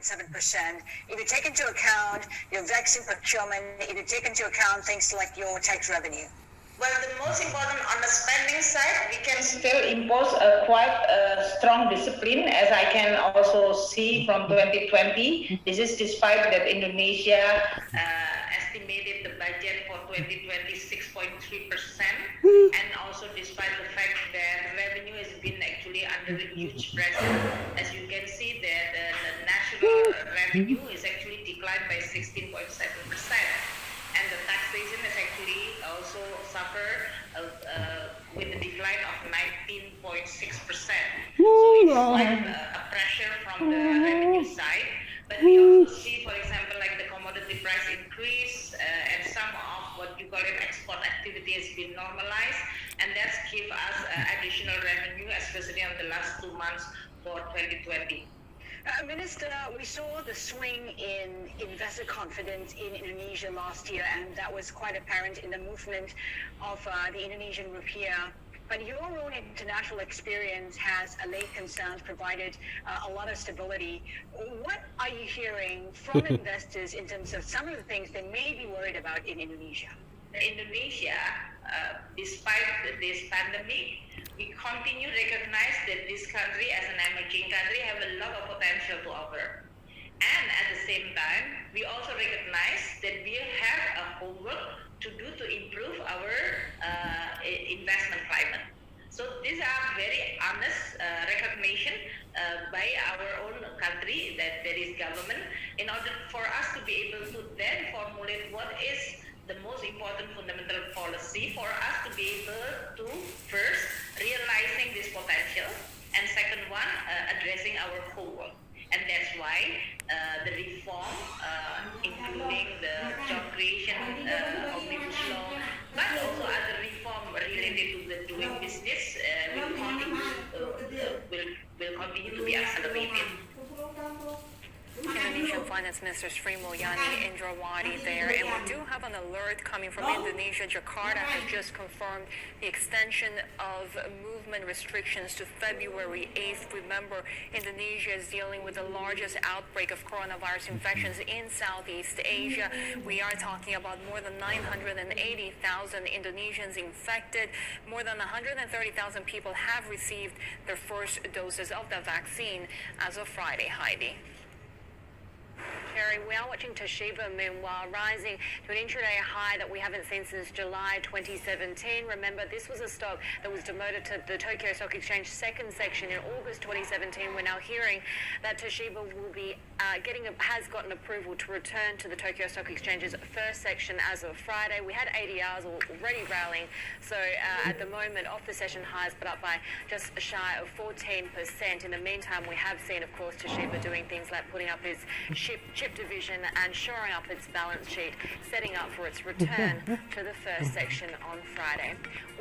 7%. If you take into account your vaccine procurement, if you take into account things like your tax revenue. Well, the most important on the spending side, we can still impose a quite strong discipline, as I can also see from 2020. This is despite that Indonesia estimated the budget for 2020 6.3%, and also despite the fact that revenue has been actually under huge pressure. As you can see that the national revenue is actually declined by 16.7%. And the taxation has actually also suffered with a decline of 19.6%. So it's quite a pressure from the revenue side. But we also see, for example, like the commodity price increase and some of what you call it export activity has been normalized, and that's give us additional revenue, especially in the last 2 months for 2020. Minister, we saw the swing in investor confidence in Indonesia last year, and that was quite apparent in the movement of the Indonesian rupiah. But your own international experience has allayed concerns, provided a lot of stability. What are you hearing from investors in terms of some of the things they may be worried about in Indonesia? Indonesia, despite this pandemic, we continue to recognize that this country as an emerging country have a lot of potential to offer. And at the same time, we also recognize that we have a homework to do to improve our investment climate. So these are very honest recognition by our own country, that there is government, in order for us to be able to then formulate what is the most important fundamental policy for us to be able to first realizing this potential, and second one addressing our homework. And that's why the reform, including the job creation omnibus law, but also other reform related to the doing business will continue to be accelerated. Indonesian Finance Minister Sri Mulyani Indrawati there, and we do have an alert coming from Indonesia. Jakarta has just confirmed the extension of movement restrictions to February 8th. Remember, Indonesia is dealing with the largest outbreak of coronavirus infections in Southeast Asia. We are talking about more than 980,000 Indonesians infected. More than 130,000 people have received their first doses of the vaccine as of Friday. Heidi. Kerry, we are watching Toshiba, meanwhile, rising to an intraday high that we haven't seen since July 2017. Remember, this was a stock that was demoted to the Tokyo Stock Exchange second section in August 2017. We're now hearing that Toshiba will be has gotten approval to return to the Tokyo Stock Exchange's first section as of Friday. We had ADRs already rallying, so at the moment, off the session highs, but up by just shy of 14%. In the meantime, we have seen, of course, Toshiba doing things like putting up its chip division and shoring up its balance sheet, setting up for its return to the first section on Friday.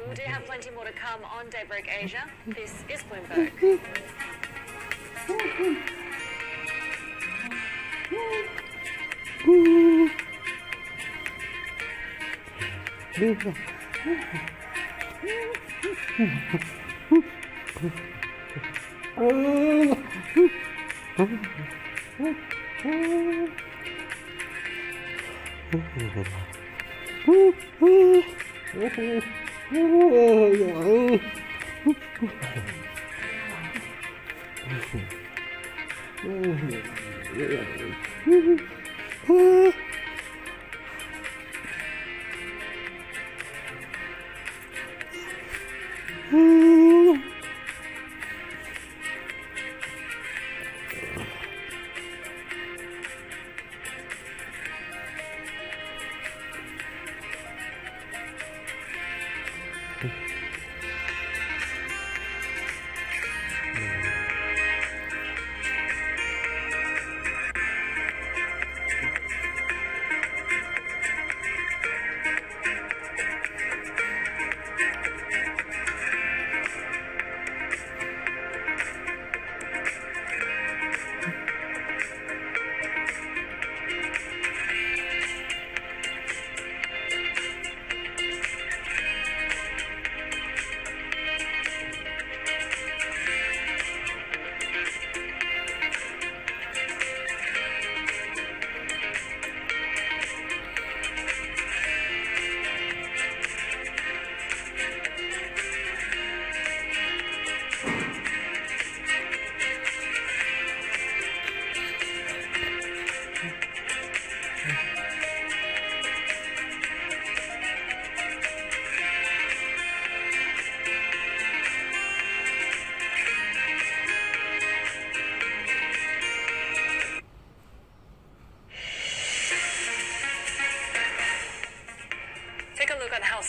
We do have plenty more to come on Daybreak Asia. This is Bloomberg.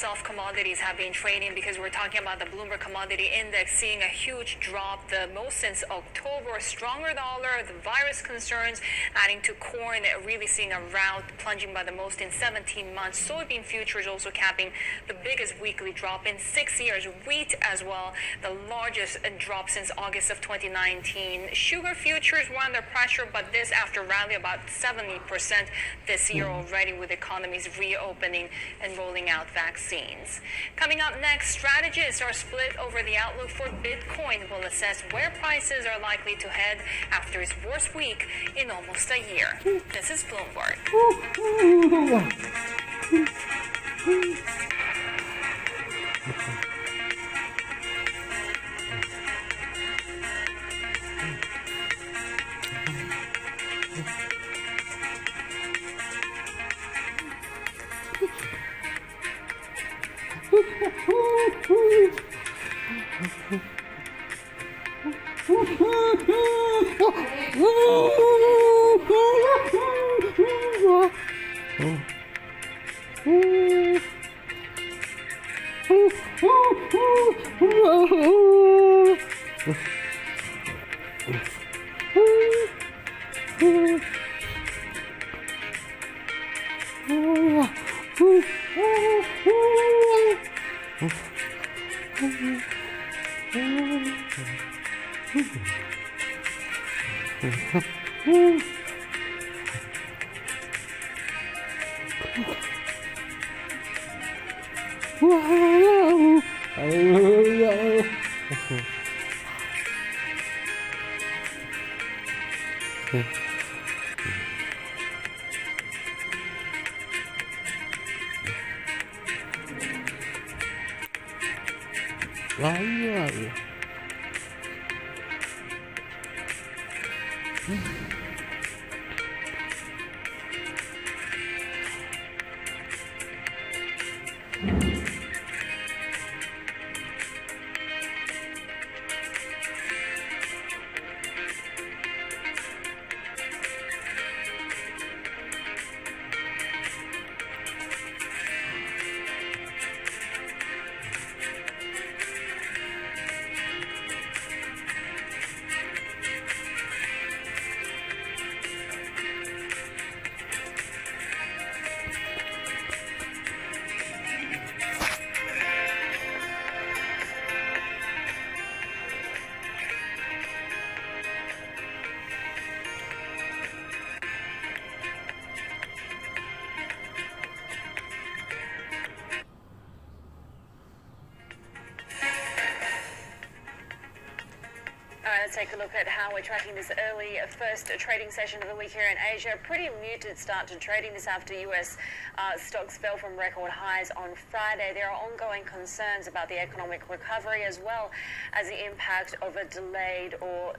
soft commodities have been trading because we're talking about the Bloomberg Commodity Index seeing a huge drop, the most since October. Stronger dollar, the virus concerns adding to corn, really seeing a rout, plunging by the most in 17 months. Soybean futures also capping the biggest weekly drop in 6 years. Wheat as well, the largest drop since August of 2019. Sugar futures were under pressure, but this after rally about 70% this year already, with economies reopening and rolling out vaccines. Coming up next, strategists are split over the outlook for Bitcoin. We'll assess where prices are likely to head after its worst week in almost a year. This is Bloomberg. Let's take a look at how we're tracking this early first trading session of the week here in Asia. Pretty muted start to trading this after US stocks fell from record highs on Friday. There are ongoing concerns about the economic recovery as well as the impact of a delayed or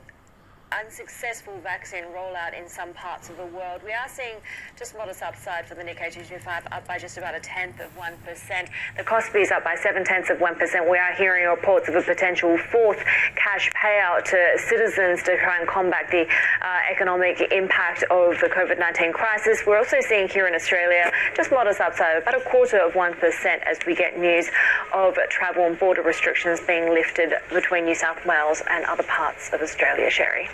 unsuccessful vaccine rollout in some parts of the world. We are seeing just modest upside for the Nikkei 225, up by just about 0.1%. The Kospi is up by 0.7%. We are hearing reports of a potential fourth cash payout to citizens to try and combat the economic impact of the COVID-19 crisis. We're also seeing here in Australia just modest upside, about 0.25% as we get news of travel and border restrictions being lifted between New South Wales and other parts of Australia. Sherry.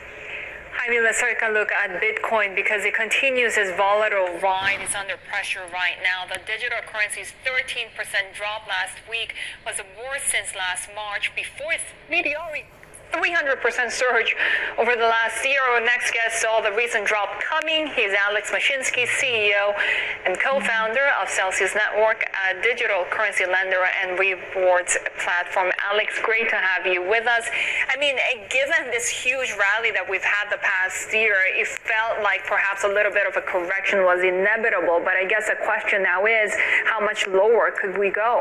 I mean, let's take a look at Bitcoin because it continues its volatile ride. It's under pressure right now. The digital currency's 13% drop last week was the worst since last March before its meteoric 300% surge over the last year. Our next guest saw the recent drop coming. He's Alex Mashinsky, CEO and co-founder of Celsius Network, a digital currency lender and rewards platform. Alex, great to have you with us. I mean, given this huge rally that we've had the past year, it felt like perhaps a little bit of a correction was inevitable. But I guess the question now is, how much lower could we go?